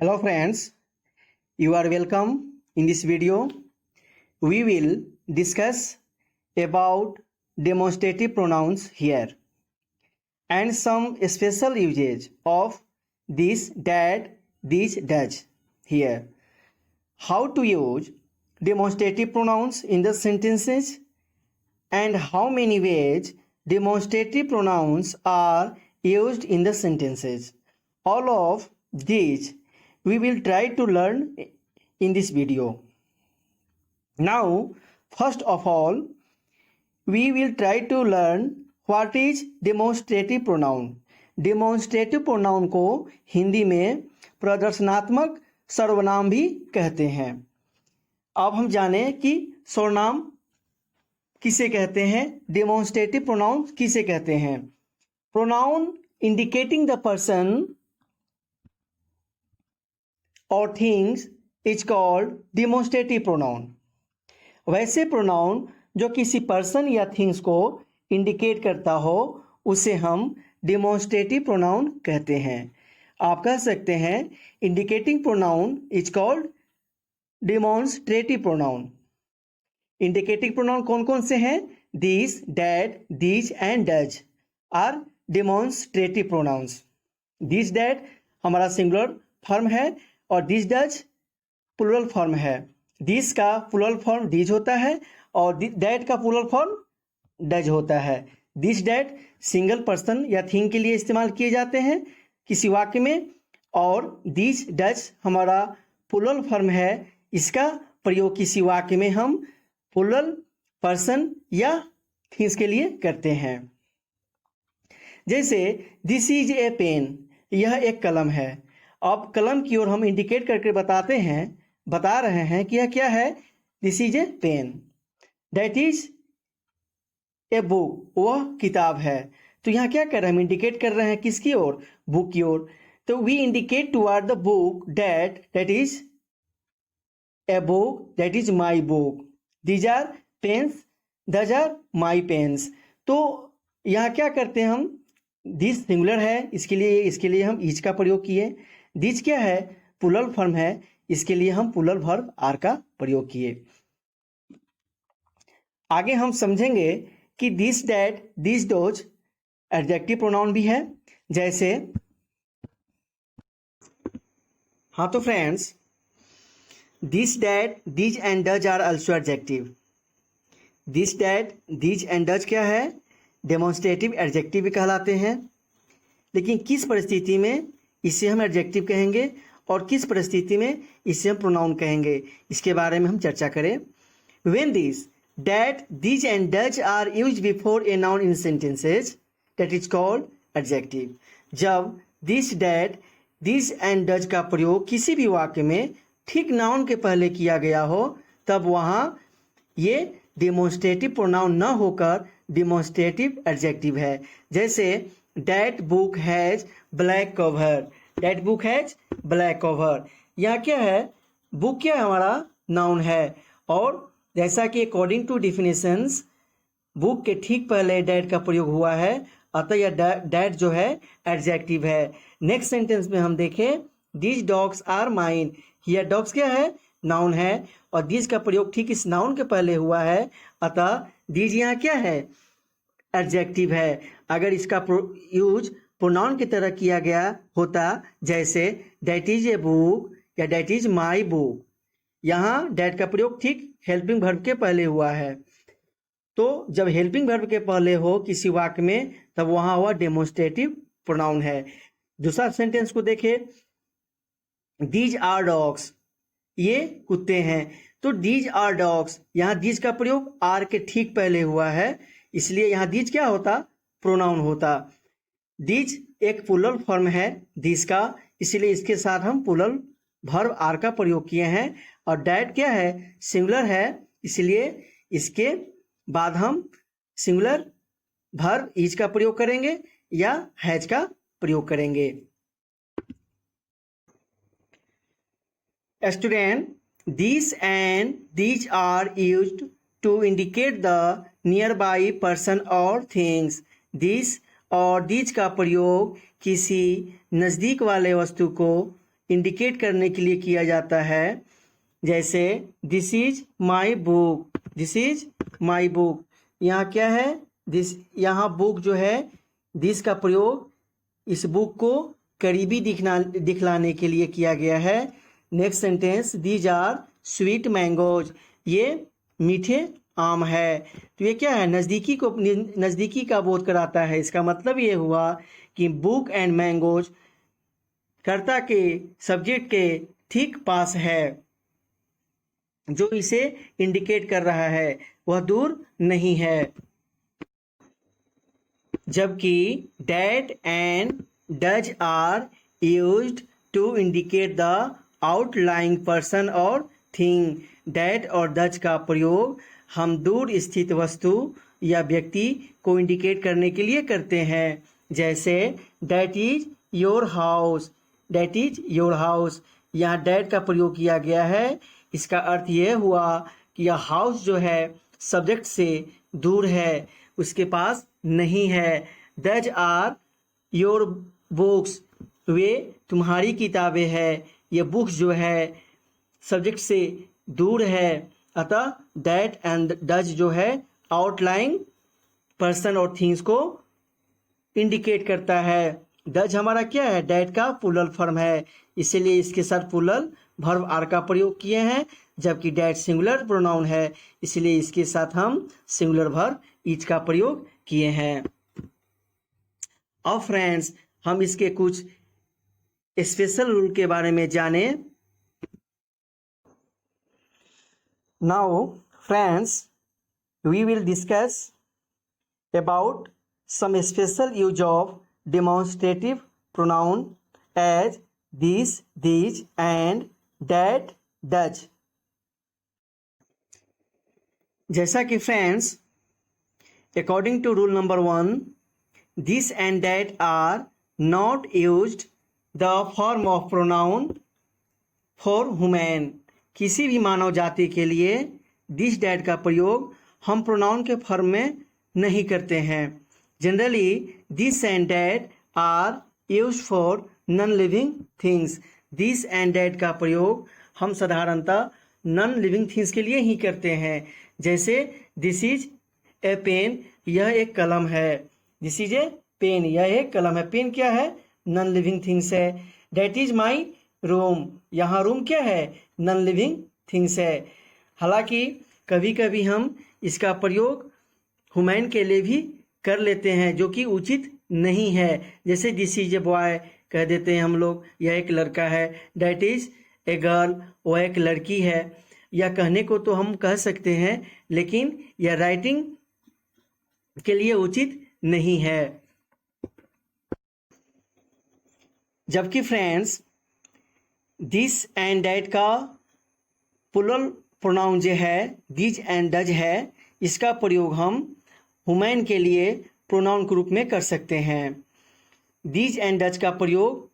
Hello friends, you are welcome. In this video, we will discuss about demonstrative pronouns here and some special usage of this, that, this, does here. How to use demonstrative pronouns in the sentences and how many ways demonstrative pronouns are used in the sentences. All of these we will try to learn in this video. Now, first of all, we will try to learn what is demonstrative pronoun. Demonstrative pronoun को हिंदी में प्रदर्शनात्मक सर्वनाम भी कहते हैं. अब हम जानें कि सर्वनाम किसे कहते हैं, डेमोन्स्ट्रेटिव प्रोनाउन किसे कहते हैं. प्रोनाउन इंडिकेटिंग द पर्सन और things is called demonstrative pronoun. वैसे प्रोनाउन जो किसी पर्सन या थिंग्स को इंडिकेट करता हो उसे हम डेमोन्स्ट्रेटिव प्रोनाउन कहते हैं. आप कह सकते हैं indicating pronoun is called demonstrative pronoun. Indicative pronoun कौन कौन से हैं? This, that, this and those are demonstrative pronouns. This, that हमारा सिंगुलर फॉर्म है और दिस डज प्लूरल फॉर्म है. दिस का प्लूरल फॉर्म दिस होता है और दैट का प्लूरल फॉर्म डज होता है. दिस, दैट सिंगल पर्सन या थिंग के लिए इस्तेमाल किए जाते हैं किसी वाक्य में, और दिस डज हमारा प्लूरल फॉर्म है. इसका प्रयोग किसी वाक्य में हम प्लूरल पर्सन या थिंग्स के लिए करते हैं. जैसे दिस इज ए पेन, यह एक कलम है. अब कलम की ओर हम इंडिकेट करके बता रहे हैं कि यह क्या है. This is a pen. That is a book, वह किताब है. तो यहाँ क्या कर रहे हैं, हम इंडिकेट कर रहे हैं किसकी ओर, बुक की ओर. तो we indicate toward the book that is a book, that is my book. These are pens, those are my pens. तो यहाँ क्या करते हैं हम, दिस सिंगुलर है, इसके लिए हम इज का प्रयोग किए. दिस क्या है, प्लूरल फॉर्म है, इसके लिए हम प्लूरल वर्ब आर का प्रयोग किए. आगे हम समझेंगे कि this, that, this, those adjective pronoun भी है. जैसे हाँ तो friends, this, that, this and those are also adjective. This, that, this and those क्या है, डेमोन्स्ट्रेटिव एडजेक्टिव भी कहलाते हैं. लेकिन किस परिस्थिति में इसे हम एडजेक्टिव कहेंगे और किस परिस्थिति में इसे हम प्रोनाउन कहेंगे, इसके बारे में हम चर्चा करें. When this, that, this and those are used before a noun in sentences, that is called adjective. जब this, that, this and those का प्रयोग किसी भी वाक्य में ठीक नाउन के पहले किया गया हो, तब वहाँ ये डेमोन्स्ट्रेटिव प्रोनाउन न होकर डेमोन्स्ट्रेटिव एडजेक्टिव है. जैसे that book has black cover, that book has black cover. यहाँ क्या है, बुक क्या हमारा नाउन है, और जैसा कि अकॉर्डिंग टू डिफिनेशंस बुक के ठीक पहले डैट का प्रयोग हुआ है, अतः यह डैट जो है एडजेक्टिव है. नेक्स्ट सेंटेंस में हम देखें, दिस डॉग्स आर माइन. यह डॉग्स क्या है, नाउन है, और दिस का प्रयोग ठीक इस नाउन के पहले हुआ है, अतः दिस यहाँ क्या है, एडजेक्टिव है. अगर इसका यूज प्रोनाउन की तरह किया गया होता, जैसे दैट इज ए बुक या दैट इज माई बुक, यहाँ डैट का प्रयोग ठीक हेल्पिंग वर्ब के पहले हुआ है. तो जब हेल्पिंग वर्ब के पहले हो किसी वाक्य में, तब वहाँ हुआ डेमोन्स्ट्रेटिव प्रोनाउन है. दूसरा सेंटेंस को देखें, दीज आर डॉग्स, ये कुत्ते हैं. तो दीज आर डॉग्स, यहाँ दीज का प्रयोग आर के ठीक पहले हुआ है, इसलिए यहाँ दीज क्या होता, प्रोनाउन होता. दीज एक प्लूरल फॉर्म है दिस का, इसलिए इसके साथ हम प्लूरल वर्ब आर का प्रयोग किए हैं. और डैट क्या है, सिंगुलर है, इसलिए इसके बाद हम सिंगुलर वर्ब इज का प्रयोग करेंगे या हैज का प्रयोग करेंगे. Student, this and this are used to indicate the near by person और थिंग्स. दिस और दिस का प्रयोग किसी नज़दीक वाले वस्तु को इंडिकेट करने के लिए किया जाता है। जैसे this is my book, this is my book. यहाँ क्या है, दिस, यहाँ बुक जो है, दिस का प्रयोग इस बुक को करीबी दिखलाने के लिए किया गया है। Next sentence, these are sweet mangoes, ये मीठे आम है। तो ये क्या है, नज़दीकी का बोध कराता है। इसका मतलब ये हुआ कि बुक एंड मैंगोज कर्ता के सब्जेक्ट के ठीक पास है। जो इसे इंडिकेट कर रहा है वह दूर नहीं है। जबकि that and those are used to indicate the outlying person और थिंग। डैट और डज का प्रयोग हम दूर स्थित वस्तु या व्यक्ति को इंडिकेट करने के लिए करते हैं। जैसे that is your house, that is your house. यहाँ डैट का प्रयोग किया गया है। इसका अर्थ यह हुआ कि यह हाउस जो है सब्जेक्ट से दूर है, उसके पास नहीं है। दज आर योर बुक्स, वे तुम्हारी किताबें हैं। ये बुक्स जो है सब्जेक्ट से दूर है, अतः दैट एंड डज जो है आउटलाइन पर्सन और थिंग्स को इंडिकेट करता है। डज हमारा क्या है, डैट का प्लूरल फॉर्म है, इसीलिए इसके साथ प्लूरल वर्ब आर का प्रयोग किए हैं। जबकि डैट सिंगुलर प्रोनाउन है, इसलिए इसके साथ हम सिंगुलर वर्ब इज का प्रयोग किए हैं। अब फ्रेंड्स, हम इसके कुछ स्पेशल रूल के बारे में जाने। Now friends, we will discuss about some special use of demonstrative pronoun as this, these and that, does। जैसा कि friends, according to rule number 1, this and that are not used the form of pronoun for human। किसी भी मानव जाति के लिए this that का प्रयोग हम प्रोनाउन के फॉर्म में नहीं करते हैं। Generally this and that are used for non living things. This and that का प्रयोग हम साधारणतः नॉन लिविंग थिंग्स के लिए ही करते हैं। जैसे दिस इज ए पेन, यह एक कलम है। दिस इज ए पेन, यह एक कलम है। पेन क्या है, नॉन लिविंग थिंग्स है। डैट इज माई रूम, यहाँ रूम क्या है, नॉन लिविंग थिंग्स है। हालांकि कभी कभी हम इसका प्रयोग ह्यूमन के लिए भी कर लेते हैं, जो कि उचित नहीं है। जैसे दिस इज ए बॉय कह देते हैं हम लोग, यह एक लड़का है। डैट इज ए गर्ल, वह एक लड़की है। या कहने को तो हम कह सकते हैं, लेकिन यह राइटिंग के लिए उचित नहीं है। जबकि फ्रेंड्स, दिस एंड डैट का प्लूरल प्रोनाउन जो है दिस एंड डज है, इसका प्रयोग हम ह्यूमन के लिए प्रोनाउन के रूप में कर सकते हैं। दिस एंड डज का प्रयोग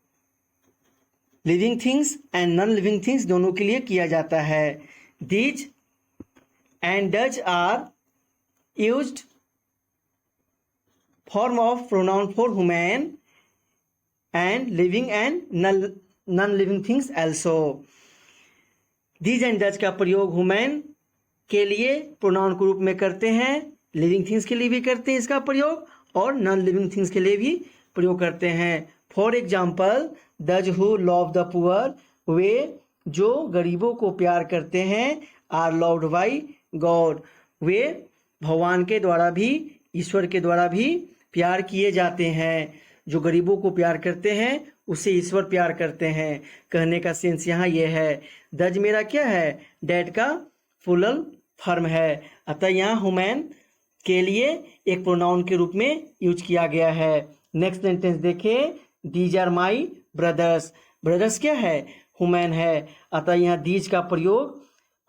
living things and non living things दोनों के लिए किया जाता है। This and those are used form of pronoun for human and living and non living things also. This and those का प्रयोग ह्यूमन के लिए प्रोनाउन के रूप में करते हैं, लिविंग थिंग्स के लिए भी करते हैं इसका प्रयोग, और नॉन लिविंग थिंग्स के लिए भी प्रयोग करते हैं। फॉर एग्जाम्पल, दज हु लव द पुअर, वे जो गरीबों को प्यार करते हैं, आर लव्ड बाई गॉड, वे भगवान के द्वारा भी, ईश्वर के द्वारा भी प्यार किए जाते हैं। जो गरीबों को प्यार करते हैं उसे ईश्वर प्यार करते हैं। कहने का सेंस यहाँ ये है। दज मेरा क्या है, डैट का प्लूरल फॉर्म है, अतः यहाँ ह्यूमन के लिए एक प्रोनाउन के रूप में यूज किया गया है। नेक्स्ट सेंटेंस देखिए, these are my brothers. Brothers क्या है, ह्यूमन है, अतः यहाँ दीज का प्रयोग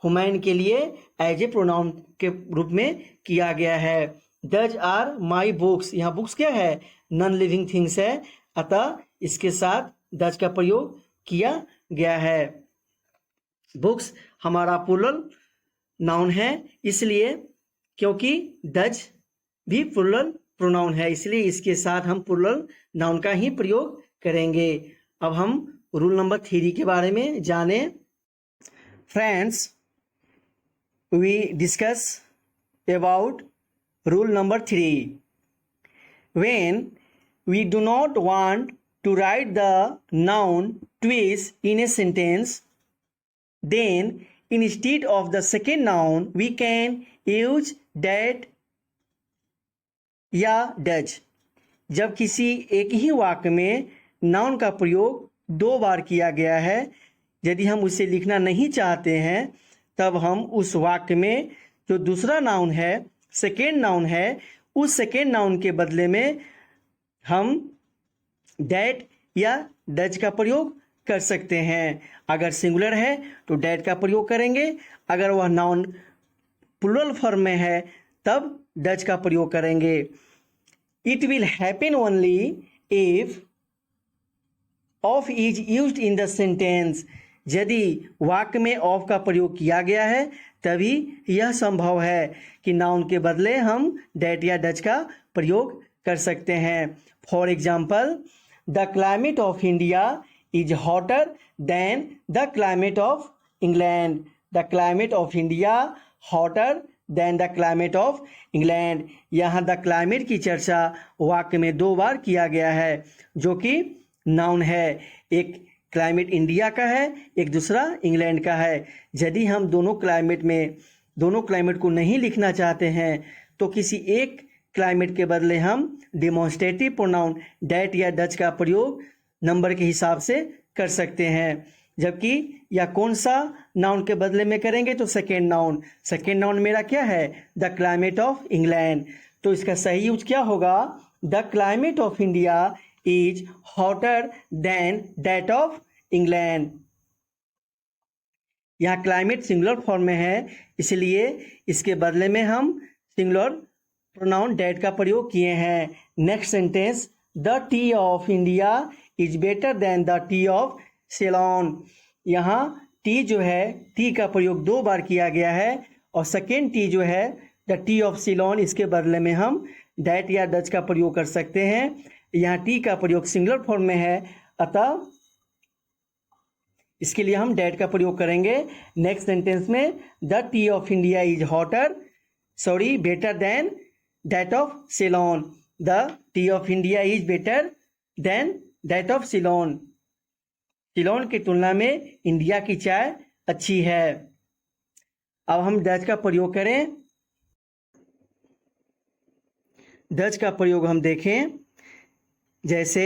ह्यूमन के लिए एज ए प्रोनाउन के रूप में किया गया है। दज आर माई बुक्स, यहाँ बुक्स क्या है, नॉन लिविंग थिंग्स है, अतः इसके साथ दज का प्रयोग किया गया है। बुक्स हमारा प्लूरल नाउन है, इसलिए क्योंकि डज भी प्लूरल प्रोनाउन है, इसलिए इसके साथ हम प्लूरल नाउन का ही प्रयोग करेंगे। अब हम रूल नंबर 3 के बारे में जाने। Friends, we discuss about rule number 3। When we do not want to write the noun twice in a sentence, then instead of the second noun we can use that या does। जब किसी एक ही वाक्य में नाउन का प्रयोग 2 बार किया गया है, यदि हम उसे लिखना नहीं चाहते हैं, तब हम उस वाक्य में जो दूसरा नाउन है, सेकेंड नाउन है, उस सेकेंड नाउन के बदले में हम डैट या डज का प्रयोग कर सकते हैं। अगर सिंगुलर है तो डैट का प्रयोग करेंगे, अगर वह नाउन प्लूरल फॉर्म में है तब डज का प्रयोग करेंगे। It will happen only if of is used in the sentence. यदि वाक्य में ऑफ का प्रयोग किया गया है तभी यह संभव है कि नाउन के बदले हम डैट या डज का प्रयोग कर सकते हैं। For example, the climate of India is hotter then the climate of England. The climate of India hotter then the climate of England. यहाँ द क्लाइमेट की चर्चा वाक्य में 2 बार किया गया है, जो कि नाउन है। एक क्लाइमेट इंडिया का है, एक दूसरा इंग्लैंड का है। यदि हम दोनों क्लाइमेट को नहीं लिखना चाहते हैं तो किसी एक क्लाइमेट के बदले हम डिमॉन्स्ट्रेटिव प्रोनाउन डैट या डज का प्रयोग नंबर के हिसाब से कर सकते हैं। जबकि या कौन सा नाउन के बदले में करेंगे तो सेकेंड नाउन मेरा क्या है, द क्लाइमेट ऑफ इंग्लैंड। तो इसका सही यूज क्या होगा, the climate of India is hotter then that of England. यहाँ क्लाइमेट सिंगुलर फॉर्म में है, इसलिए इसके बदले में हम सिंगुलर प्रोनाउन डैट का प्रयोग किए हैं। Next sentence, the tea of India is better than the tea of Ceylon. यहाँ टी जो है, टी का प्रयोग 2 बार किया गया है, और सेकेंड टी जो है द टी ऑफ सिलोन, इसके बदले में हम डैट या डज का प्रयोग कर सकते हैं। यहाँ टी का प्रयोग सिंगुलर फॉर्म में है, अतः इसके लिए हम डैट का प्रयोग करेंगे। नेक्स्ट सेंटेंस में, the tea of India is better then that of Ceylon. The tea of India is better then that of Ceylon. Ceylon की तुलना में इंडिया की चाय अच्छी है। अब हम डज का प्रयोग करें। डज का प्रयोग हम देखें, जैसे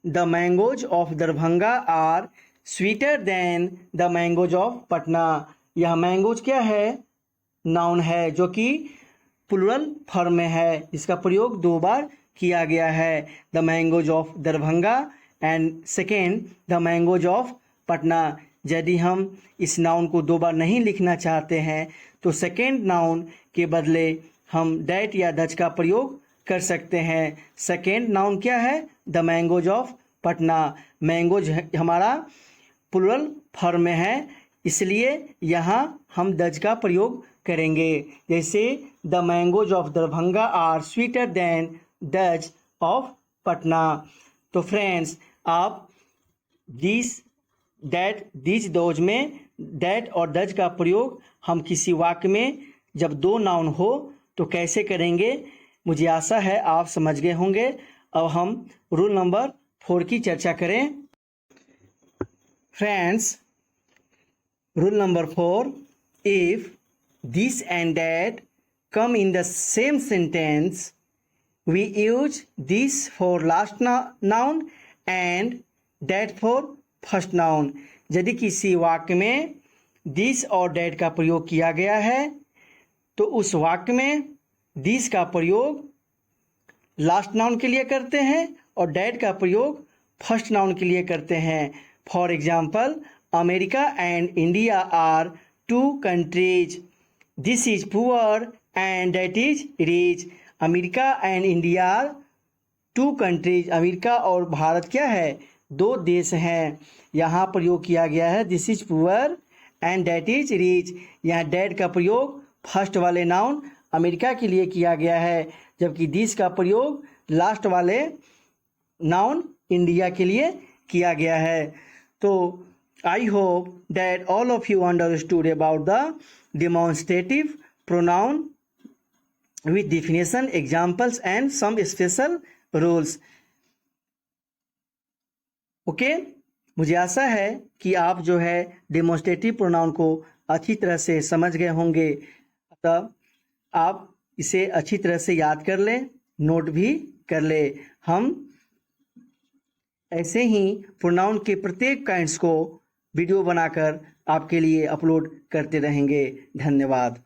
the mangoes of Darbhanga are sweeter than the mangoes of Patna. यह मैंगोज क्या है, नाउन है, जो कि प्लूरल फॉर्म में है। इसका प्रयोग 2 बार किया गया है, the mangoes of Darbhanga and second the mangoes of Patna. यदि हम इस नाउन को 2 बार नहीं लिखना चाहते हैं तो सेकेंड नाउन के बदले हम डैट या डज का प्रयोग कर सकते हैं। सेकेंड नाउन क्या है, the mangoes of Patna. Mangoes हमारा प्लूरल फॉर्म में है, इसलिए यहाँ हम डज का प्रयोग करेंगे। जैसे the mangoes of Darbhanga are sweeter than those of Patna. तो फ्रेंड्स, आप दिस दोज में डैट और डज का प्रयोग हम किसी वाक्य में जब 2 नाउन हो तो कैसे करेंगे, मुझे आशा है आप समझ गए होंगे। अब हम रूल नंबर 4 की चर्चा करें। Friends, rule number 4, if this and that come in the same sentence we use this for last noun and that for first noun. यदि किसी वाक्य में दिस और दैट का प्रयोग किया गया है तो उस वाक्य में दिस का प्रयोग लास्ट नाउन के लिए करते हैं और डैट का प्रयोग फर्स्ट नाउन के लिए करते हैं। For example, America and India are 2 countries, this is poor and that is rich. America and India are 2 countries. America और भारत क्या है, 2 देश हैं। यहाँ प्रयोग किया गया है this is poor and that is rich. यहाँ डैट का प्रयोग फर्स्ट वाले नाउन अमेरिका के लिए किया गया है, जबकि दिस का प्रयोग लास्ट वाले नाउन इंडिया के लिए किया गया है। तो I hope that all of you understood about the demonstrative pronoun with definition, examples and some special rules. Okay मुझे आशा है कि आप जो है डेमोन्स्ट्रेटिव प्रोनाउन को अच्छी तरह से समझ गए होंगे। अतः आप इसे अच्छी तरह से याद कर लें, नोट भी कर ले। हम ऐसे ही प्रोनाउन के प्रत्येक काइंड्स को वीडियो बनाकर आपके लिए अपलोड करते रहेंगे। धन्यवाद।